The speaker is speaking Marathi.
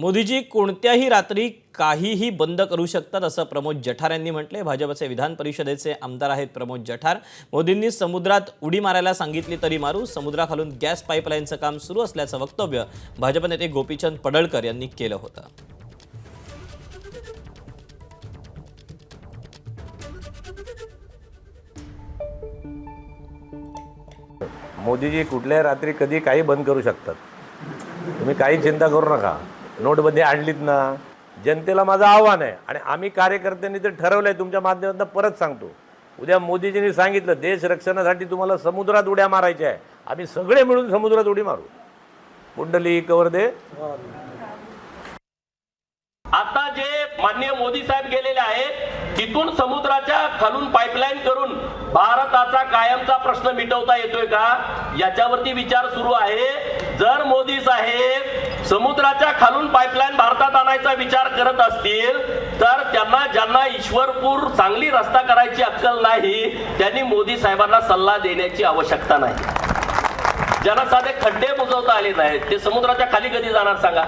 मोदीजी कोणत्याही रात्री काहीही बंद करू शकतात असं प्रमोद जठार यांनी म्हटले। भाजपचे विधान परिषदेचे आमदार आहेत प्रमोद जठार। मोदींनी समुद्रात उडी मारायला सांगितली तरी मारू, समुद्राखालून गॅस पाईपलाईनचं काम सुरू असल्याचं वक्तव्य भाजप नेते गोपीचंद पडळकर यांनी केलं होतं। मोदीजी कुठल्या रात्री कधी काही बंद करू शकतात, तुम्ही काही चिंता करू नका। नोटबंदी आणलीत ना, जनतेला माझं आव्हान आहे आणि आम्ही कार्यकर्त्यांनी ते ठरवलंय। तुमच्या माध्यमातून परत सांगतो, उद्या मोदीजींनी सांगितलं देश रक्षणासाठी तुम्हाला समुद्रात उड्या मारायच्या आहे, आम्ही सगळे मिळून समुद्रात उडी मारू। कुंडली कवर दे। आता जे माननीय मोदी साहेब गेलेले आहेत तिथून समुद्राच्या खालून पाईपलाईन करून भारताचा कायमचा प्रश्न मिटवता येतोय का, याच्यावरती विचार सुरू आहे। जर मोदी साहेब समुद्राच्या खालून पाईपलाईन भारतात आणायचा विचार करत असतील तर त्यांना, ज्यांना ईश्वरपूर सांगली रस्ता करायची अक्कल नाही, त्यांनी मोदी साहेबांना सल्ला देण्याची आवश्यकता नाही। ज्यांना साधे खड्डे बुजवता आले नाहीत ते समुद्राच्या खाली कधी जाणार सांगा।